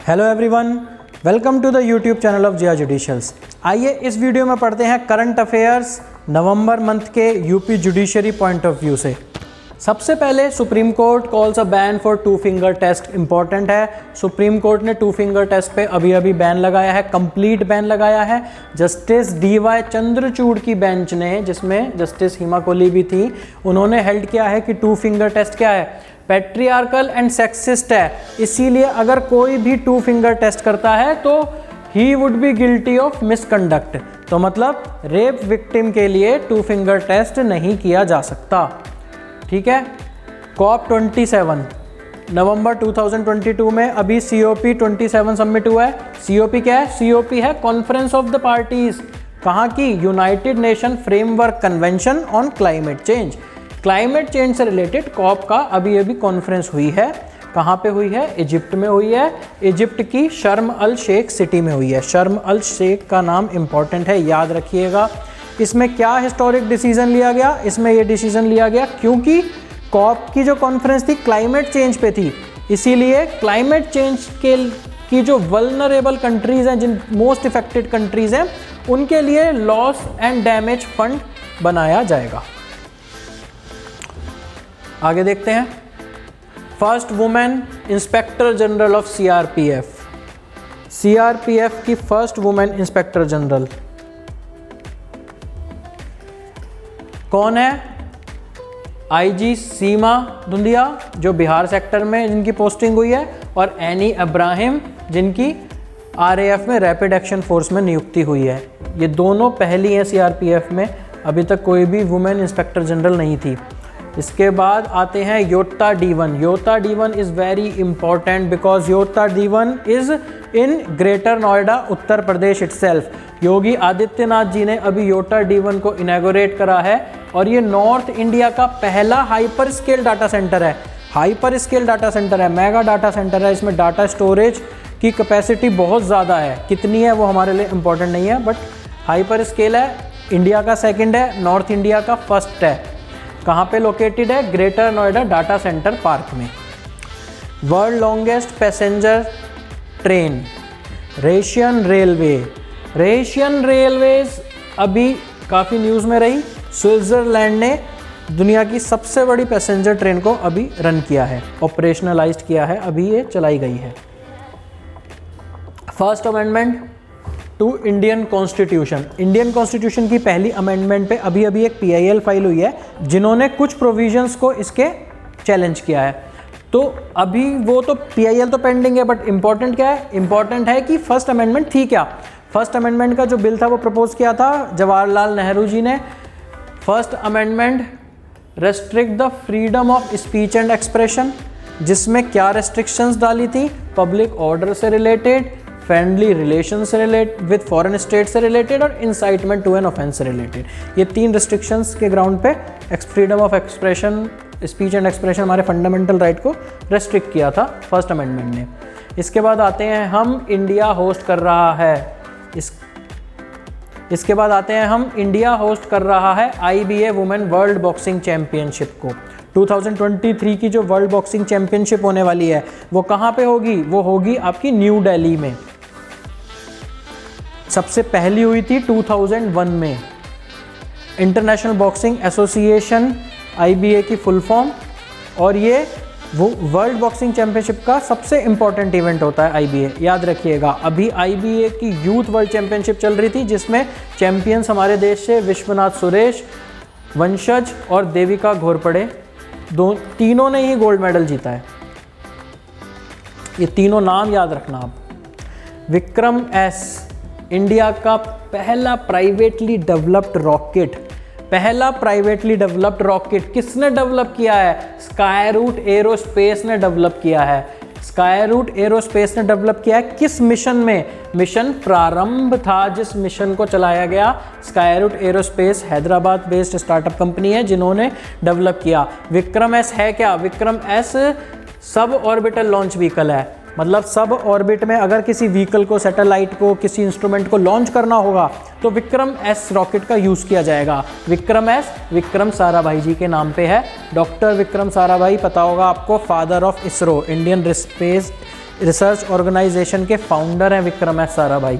Hello everyone, welcome to the YouTube channel of Jiya judicials. आइए इस video में पढ़ते हैं करंट अफेयर्स नवंबर मंथ के UP judiciary point of view से। सबसे पहले supreme court calls a ban for two finger test. Important है, सुप्रीम कोर्ट ने टू फिंगर टेस्ट पे अभी बैन लगाया है, कंप्लीट बैन लगाया है। जस्टिस DY चंद्रचूड़ की बेंच ने, जिसमें जस्टिस हिमा कोहली भी थी, उन्होंने हेल्ड किया है कि टू फिंगर टेस्ट क्या है, पैट्रियार्कल एंड सेक्सिस्ट है। इसीलिए अगर कोई भी टू फिंगर टेस्ट करता है तो he would be guilty of misconduct. तो मतलब रेप विक्टिम के लिए टू फिंगर टेस्ट नहीं किया जा सकता। ठीक है। COP27 नवंबर 2022 में अभी COP 27 सबमिट हुआ है। COP क्या है? COP है कॉन्फ्रेंस ऑफ द पार्टीज। कहाँ की? United nation framework convention on climate change. Climate change से रिलेटेड कॉप का अभी कॉन्फ्रेंस हुई है। कहाँ पे हुई है? इजिप्ट में हुई है। इजिप्ट की शर्म अल शेख सिटी में हुई है। शर्म अल शेख का नाम इंपॉर्टेंट है, याद रखिएगा। इसमें क्या हिस्टोरिक डिसीजन लिया गया? इसमें ये डिसीजन लिया गया क्योंकि कॉप की जो कॉन्फ्रेंस थी क्लाइमेट चेंज पे थी, इसीलिए क्लाइमेट चेंज की जो वल्नरेबल कंट्रीज हैं, जिन मोस्ट इफेक्टेड कंट्रीज हैं, उनके लिए लॉस एंड डैमेज फंड बनाया जाएगा। आगे देखते हैं। First women inspector general of CRPF की फर्स्ट वुमेन इंस्पेक्टर जनरल कौन है? IG सीमा धुंधिया, जो बिहार सेक्टर में जिनकी पोस्टिंग हुई है, और एनी अब्राहिम, जिनकी RAF में रैपिड एक्शन फोर्स में नियुक्ति हुई है। ये दोनों पहली हैं CRPF में, अभी तक कोई भी वुमेन इंस्पेक्टर जनरल नहीं थी। इसके बाद आते हैं Yotta D1। Yotta D1 is very important because Yotta D1 is in greater Noida, Uttar Pradesh itself. Yogi Adityanath ji ने अभी योता D1 को इनॉग्रेट करा है और ये नॉर्थ इंडिया का पहला हाइपर स्केल डाटा सेंटर है। हाइपर स्केल डाटा सेंटर है, मेगा डाटा सेंटर है। इसमें डाटा स्टोरेज की कैपेसिटी बहुत ज़्यादा है। कितनी है वो हमारे लिए इंपॉर्टेंट नहीं है, बट हाइपर स्केल है। इंडिया का सेकेंड है, नॉर्थ इंडिया का फर्स्ट है। कहाँ पे लोकेटेड है? Greater Noida data centre park में। World longest passenger train Russian railways अभी काफ़ी न्यूज़ में रही। स्विट्ज़रलैंड ने दुनिया की सबसे बड़ी पैसेंजर ट्रेन को अभी रन किया है, ऑपरेशनलाइज्ड किया है, अभी ये चलाई गई है। First amendment to Indian constitution की पहली अमेंडमेंट पे अभी एक PIL फाइल हुई है, जिन्होंने कुछ प्रोविजंस को इसके चैलेंज किया है। तो अभी वो तो PIL तो पेंडिंग है, बट इंपॉर्टेंट क्या है? इंपॉर्टेंट है कि फर्स्ट अमेंडमेंट थी क्या। फर्स्ट अमेंडमेंट का जो बिल था वो प्रपोज किया था जवाहरलाल नेहरू जी ने। First amendment restrict the freedom of speech and expression, जिसमें क्या रेस्ट्रिक्शंस डाली थी? पब्लिक ऑर्डर से रिलेटेड, फ्रेंडली रिलेशन से रिलेटेड, विद फॉरेन स्टेट से रिलेटेड, और इंसाइटमेंट टू एन ऑफेंस से रिलेटेड। ये 3 रिस्ट्रिक्शंस के ग्राउंड पे freedom of expression, speech and expression, हमारे फंडामेंटल राइट को रेस्ट्रिक्ट किया था फर्स्ट अमेंडमेंट ने। इसके बाद आते हैं हम इंडिया होस्ट कर रहा है इसके बाद आते हैं हम इंडिया होस्ट कर रहा है IBA women world boxing championship को। 2023 की जो वर्ल्ड बॉक्सिंग चैंपियनशिप होने वाली है वो कहाँ पे होगी? वो होगी आपकी न्यू दिल्ली में। सबसे पहली हुई थी 2001 में। इंटरनेशनल बॉक्सिंग एसोसिएशन IBA की फुल फॉर्म, और ये वो वर्ल्ड बॉक्सिंग चैंपियनशिप का सबसे इंपॉर्टेंट इवेंट होता है IBA, याद रखिएगा। अभी IBA की यूथ वर्ल्ड चैंपियनशिप चल रही थी, जिसमें चैंपियंस हमारे देश से विश्वनाथ सुरेश, वंशज और देविका घोरपड़े, तीनों ने ही गोल्ड मेडल जीता है। ये तीनों नाम याद रखना आप। विक्रम S इंडिया का पहला प्राइवेटली डेवलप्ड रॉकेट किसने डेवलप किया है? स्काईरूट एरोस्पेस ने डेवलप किया है। स्काईरूट एरोस्पेस ने डेवलप किया है। किस मिशन में? मिशन प्रारंभ था, जिस मिशन को चलाया गया। Skyroot aerospace Hyderabad based startup company है, जिन्होंने डेवलप किया। विक्रम S है क्या? Vikram S sub orbital launch vehicle है। मतलब सब ऑर्बिट में अगर किसी व्हीकल को, सैटेलाइट को, किसी इंस्ट्रूमेंट को लॉन्च करना होगा तो विक्रम S रॉकेट का यूज़ किया जाएगा। विक्रम S विक्रम साराभाई जी के नाम पे है। डॉक्टर विक्रम साराभाई, पता होगा आपको, father of ISRO, Indian research organisation के फाउंडर हैं विक्रम एस साराभाई।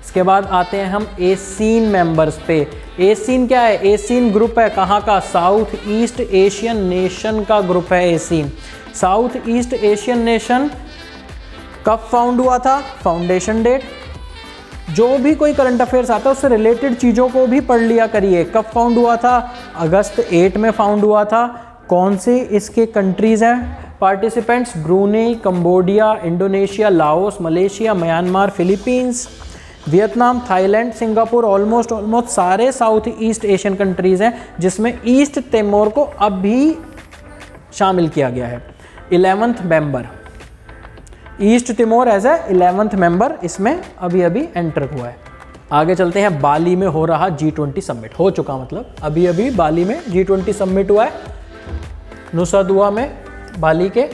इसके बाद आते हैं हम एसीन मेंबर्स पे। एसीन क्या है? एसीन ग्रुप है, कहाँ का? साउथ ईस्ट एशियन नेशन का ग्रुप है ASEAN. South east Asian nation कब फाउंड हुआ था? Foundation date. जो भी कोई करंट अफेयर्स आता है उससे रिलेटेड चीज़ों को भी पढ़ लिया करिए। कब फाउंड हुआ था? अगस्त 8 में फाउंड हुआ था। कौन से इसके कंट्रीज़ हैं participants? Brunei, Cambodia, Indonesia, Laos, Malaysia, Myanmar, Philippines, Vietnam, Thailand, Singapore. Almost सारे साउथ ईस्ट एशियन कंट्रीज़ हैं जिसमें ईस्ट तिमोर को अभी शामिल किया गया है। 11th member east Timor as a 11th member इसमें अभी अभी एंटर हुआ है। आगे चलते हैं, बाली में हो रहा G20 समिट। हो चुका, मतलब अभी अभी बाली में G20 समिट हुआ है, नुसा दुआ में बाली के।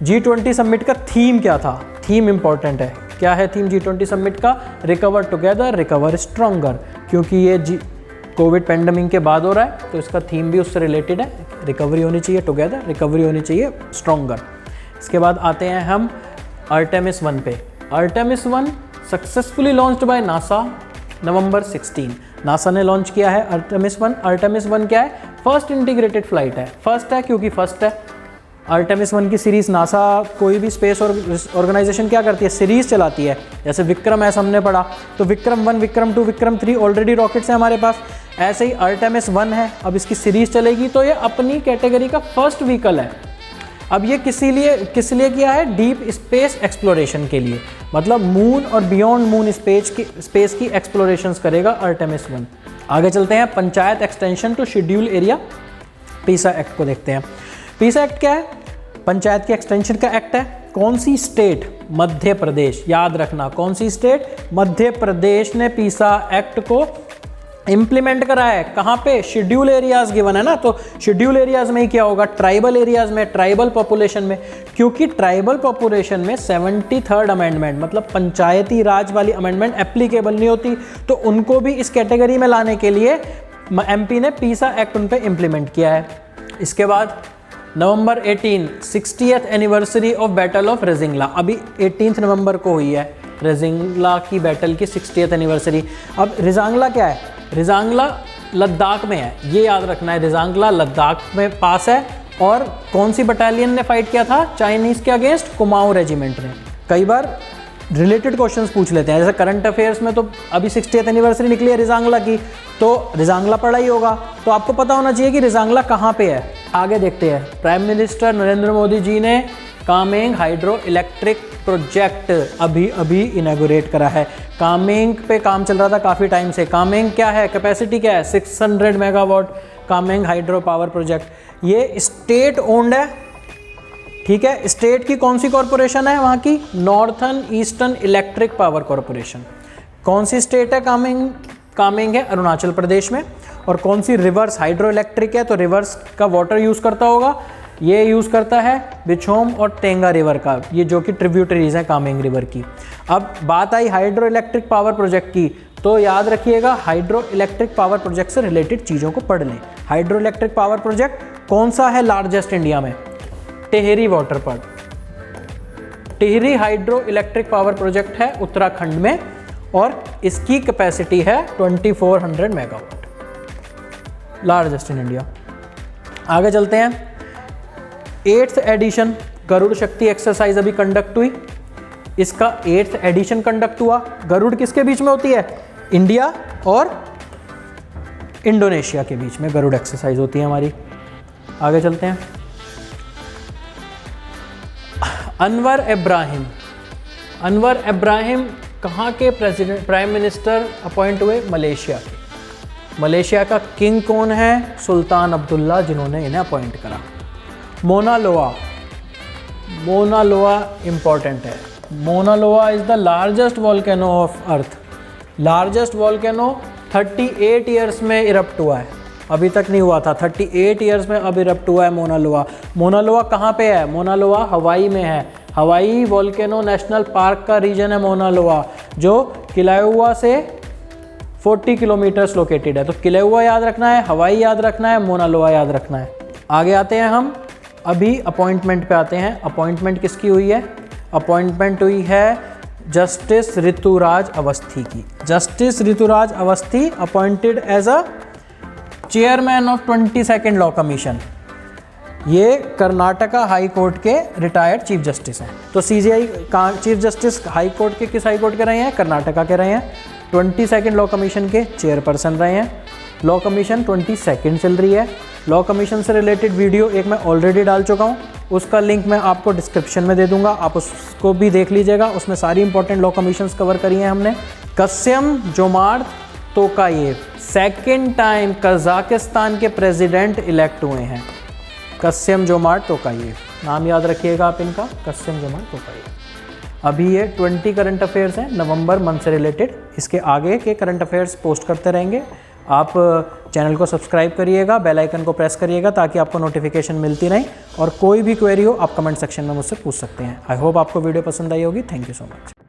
G20 समिट का थीम क्या था? थीम इंपॉर्टेंट है। क्या है थीम G20 समिट का? Recover together, recover stronger. क्योंकि ये कोविड पेंडेमिक के बाद हो रहा है तो इसका थीम भी उससे रिलेटेड है। रिकवरी होनी चाहिए टुगेदर, रिकवरी होनी चाहिए स्ट्रॉन्गर। इसके बाद आते हैं हम आर्टेमिस 1 पे। Artemis 1 successfully launched by NASA November 16। NASA ने लॉन्च किया है आर्टेमिस 1। आर्टेमिस 1 क्या है? फर्स्ट इंटीग्रेटेड फ्लाइट है। फर्स्ट है क्योंकि फर्स्ट है। आर्टेमिस 1 की सीरीज़, नासा कोई भी स्पेस ऑर्गेनाइजेशन क्या करती है? सीरीज़ चलाती है। जैसे विक्रम एस हमने पढ़ा तो विक्रम 1, विक्रम 2, विक्रम 3 ऑलरेडी रॉकेट्स हैं हमारे पास। ऐसे ही आर्टेमिस 1 है, अब इसकी सीरीज़ चलेगी तो ये अपनी कैटेगरी का फर्स्ट व्हीकल है। अब ये किस लिए किया है? डीप स्पेस एक्सप्लोरेशन के लिए, मतलब मून और बियॉन्ड मून स्पेस की एक्सप्लोरेशंस करेगा आर्टेमिस 1। आगे चलते हैं, panchayat extension to schedule area, PESA act को देखते हैं। पीसा एक्ट क्या है? पंचायत के एक्सटेंशन का एक्ट है। कौन सी स्टेट? मध्य प्रदेश। याद रखना, कौन सी स्टेट? मध्य प्रदेश ने पीसा एक्ट को इंप्लीमेंट करा है। कहाँ पे? शेड्यूल एरियाज गिवन है ना, तो शेड्यूल एरियाज में ही क्या होगा? ट्राइबल एरियाज में, ट्राइबल पॉपुलेशन में। क्योंकि ट्राइबल पॉपुलेशन में 73rd अमेंडमेंट मतलब पंचायती राज वाली अमेंडमेंट एप्लीकेबल नहीं होती, तो उनको भी इस कैटेगरी में लाने के लिए एमपी ने पीसा एक्ट उन पे इंप्लीमेंट किया है। इसके बाद November 18 60th anniversary of battle of Rezang La. अभी 18 नवंबर को हुई है रेजिंगला की बैटल की 60th एनिवर्सरी। अब रेजांगला क्या है? रेजांगला लद्दाख में है, ये याद रखना है। रेजांगला लद्दाख में पास है। और कौन सी बटालियन ने फाइट किया था चाइनीज़ के अगेंस्ट? कुमाऊं रेजिमेंट ने। कई बार रिलेटेड क्वेश्चंस पूछ लेते हैं, जैसे करंट अफेयर्स में तो अभी 60th एनिवर्सरी निकली है रेजांगला की, तो रेजांगला पढ़ा ही होगा, तो आपको पता होना चाहिए कि रेजांगला कहाँ पे है। आगे देखते हैं, प्राइम मिनिस्टर नरेंद्र मोदी जी ने कामेंग हाइड्रो इलेक्ट्रिक प्रोजेक्ट अभी अभी इनॉग्रेट करा है। कामेंग पे काम चल रहा था काफ़ी टाइम से। कामेंग क्या है? कैपेसिटी क्या है? 600 megawatt Kameng hydro power project. ये स्टेट ओन्ड है, ठीक है। स्टेट की कौन सी कॉरपोरेशन है वहाँ की? Northern eastern electric power corporation. कौन सी स्टेट है कामेंग? कामेंग है अरुणाचल प्रदेश में। और कौन सी? रिवर्स हाइड्रो इलेक्ट्रिक है, तो रिवर्स का वाटर यूज़ करता होगा। ये यूज़ करता है बिछोम और टेंगा रिवर का, ये जो कि ट्रिब्यूटरीज हैं कामेंग रिवर की। अब बात आई हाइड्रो इलेक्ट्रिक पावर प्रोजेक्ट की, तो याद रखिएगा हाइड्रो इलेक्ट्रिक पावर प्रोजेक्ट से रिलेटेड चीज़ों को पढ़ लें। हाइड्रो इलेक्ट्रिक पावर प्रोजेक्ट कौन सा है लार्जेस्ट इंडिया में? Tehri water park. Tehri hydro electric power project है उत्तराखंड में और इसकी कैपेसिटी है 2400 मेगावाट, लार्जेस्ट इन इंडिया। आगे चलते हैं, 8th एडिशन गरुड़ शक्ति एक्सरसाइज अभी कंडक्ट हुई। इसका 8th एडिशन कंडक्ट हुआ। गरुड़ किसके बीच में होती है? इंडिया और इंडोनेशिया के बीच में गरुड़ एक्सरसाइज होती है हमारी। आगे चलते हैं, अनवर इब्राहिम। अनवर इब्राहिम कहाँ के प्रेसिडेंट प्राइम मिनिस्टर अपॉइंट हुए? मलेशिया के। मलेशिया का किंग कौन है? सुल्तान अब्दुल्ला, जिन्होंने इन्हें अपॉइंट करा। मोना लोआ। मोना लोआ इंपॉर्टेंट है। मोना लोआ is the largest volcano of earth. Largest volcano 38 years में इरप्ट हुआ है, अभी तक नहीं हुआ था। 38 ईयर्स में अब इरप्ट हुआ है मोना लोआ। मोना लोआ कहाँ पे है? मोना लोआ हवाई में है। हवाई वॉल्केनो नेशनल पार्क का रीजन है मोना लोआ, जो किलाउआ से 40 किलोमीटर्स लोकेटेड है। तो किलाउआ याद रखना है, हवाई याद रखना है, मोना लोआ याद रखना है। आगे आते हैं हम, अभी अपॉइंटमेंट पे आते हैं। अपॉइंटमेंट किसकी हुई है? अपॉइंटमेंट हुई है जस्टिस ऋतुराज अवस्थी की। Justice Rituraj Awasthi appointed as a chairman of 22nd law commission. ये कर्नाटका हाई कोर्ट के रिटायर्ड चीफ जस्टिस हैं। तो CJI chief justice high court के किस हाई कोर्ट के रहे हैं? कर्नाटका के रहे हैं। 22nd लॉ कमीशन के चेयरपर्सन रहे हैं। लॉ कमीशन 22nd चल रही है। लॉ कमीशन से रिलेटेड वीडियो एक मैं ऑलरेडी डाल चुका हूँ, उसका लिंक मैं आपको डिस्क्रिप्शन में दे दूंगा, आप उसको भी देख लीजिएगा। उसमें सारी इंपॉर्टेंट लॉ कमीशंस कवर करी हैं हमने। Kassym Jomart Tokayev second time Kazakhstan के प्रेसिडेंट इलेक्ट हुए हैं। कासिम जोमार्त तोकायेव, नाम याद रखिएगा आप इनका, कासिम जोमार्त तोकायेव। अभी ये 20 करंट अफेयर्स हैं नवंबर मंथ से रिलेटेड। इसके आगे के करंट अफेयर्स पोस्ट करते रहेंगे। आप चैनल को सब्सक्राइब करिएगा, बेल आइकन को प्रेस करिएगा ताकि आपको नोटिफिकेशन मिलती रहे। और कोई भी क्वेरी हो आप कमेंट सेक्शन में मुझसे पूछ सकते हैं। आई होप आपको वीडियो पसंद आई होगी। Thank you so much.